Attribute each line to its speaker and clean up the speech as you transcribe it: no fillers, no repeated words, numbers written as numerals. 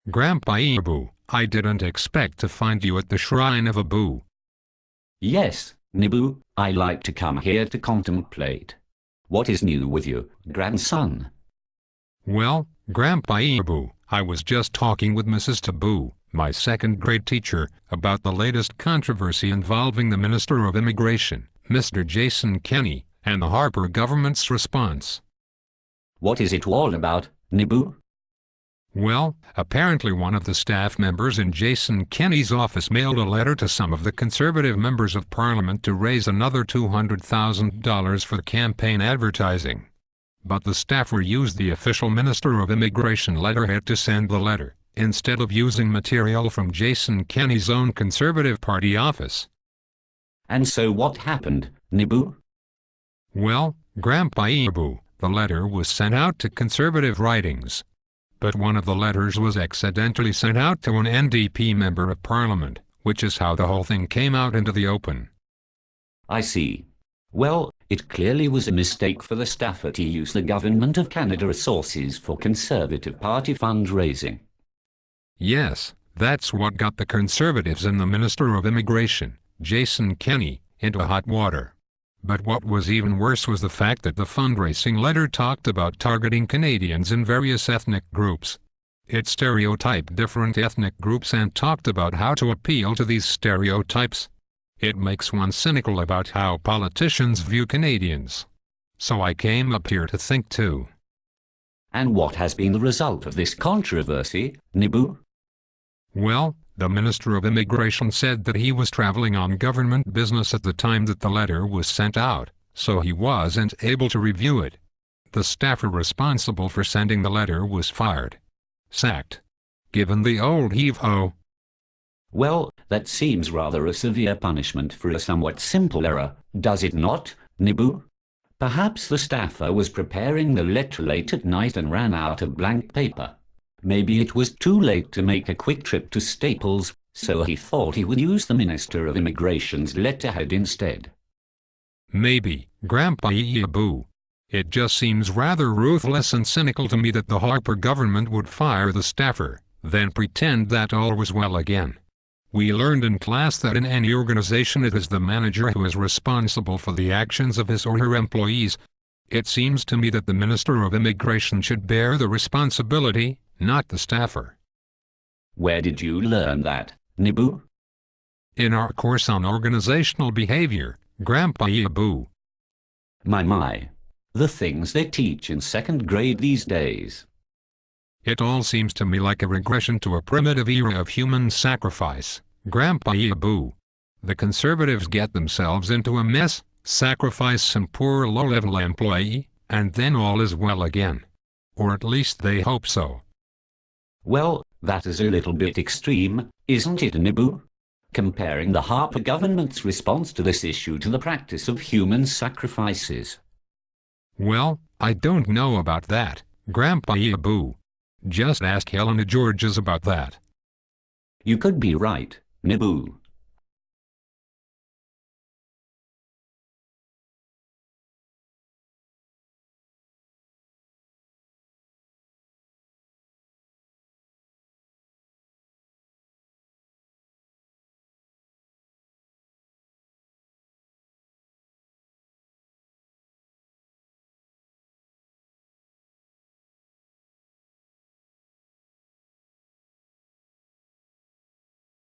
Speaker 1: Grandpa Ebu, I didn't expect to find you at the shrine of Ebu.
Speaker 2: Yes, Nibu, I like to come here to contemplate. What is new with you, grandson?
Speaker 1: Well, Grandpa Ebu, I was just talking with Mrs. Taboo, my second-grade teacher, about the latest controversy involving the Minister of Immigration, Mr. Jason Kenney, and the Harper government's response.
Speaker 2: What is it all about, Nibu?
Speaker 1: Well, apparently one of the staff members in Jason Kenney's office mailed a letter to some of the conservative members of Parliament to raise another $200,000 for campaign advertising. But the staffer used the official Minister of Immigration letterhead to send the letter, instead of using material from Jason Kenney's own Conservative Party office.
Speaker 2: And so what happened, Nibu?
Speaker 1: Well, Grandpa Ebu, the letter was sent out to Conservative writings. But one of the letters was accidentally sent out to an NDP member of Parliament, which is how the whole thing came out into the open.
Speaker 2: I see. Well, it clearly was a mistake for the staffer to use the Government of Canada resources for Conservative Party fundraising.
Speaker 1: Yes, that's what got the Conservatives and the Minister of Immigration, Jason Kenney, into hot water. But what was even worse was the fact that the fundraising letter talked about targeting Canadians in various ethnic groups. It stereotyped different ethnic groups and talked about how to appeal to these stereotypes. It makes one cynical about how politicians view Canadians. So I came up here to think too.
Speaker 2: And what has been the result of this controversy, Nibu?
Speaker 1: Well, the Minister of Immigration said that he was traveling on government business at the time that the letter was sent out, so he wasn't able to review it. The staffer responsible for sending the letter was fired. Sacked. Given the old heave-ho.
Speaker 2: Well, that seems rather a severe punishment for a somewhat simple error, does it not, Nibu? Perhaps the staffer was preparing the letter late at night and ran out of blank paper. Maybe it was too late to make a quick trip to Staples, so he thought he would use the Minister of Immigration's letterhead instead.
Speaker 1: Maybe, Grandpa Ebu. It just seems rather ruthless and cynical to me that the Harper government would fire the staffer, then pretend that all was well again. We learned in class that in any organization it is the manager who is responsible for the actions of his or her employees. It seems to me that the Minister of Immigration should bear the responsibility, not the staffer.
Speaker 2: Where did you learn that, Nibu?
Speaker 1: In our course on organizational behavior, Grandpa Ebu.
Speaker 2: My. The things they teach in second grade these days.
Speaker 1: It all seems to me like a regression to a primitive era of human sacrifice, Grandpa Ebu. The Conservatives get themselves into a mess, sacrifice some poor low-level employee, and then all is well again. Or at least they hope so.
Speaker 2: Well, that is a little bit extreme, isn't it, Nibu? Comparing the Harper government's response to this issue to the practice of human sacrifices.
Speaker 1: Well, I don't know about that, Grandpa Ebu. Just ask Helena Georges about that.
Speaker 2: You could be right, Nibu.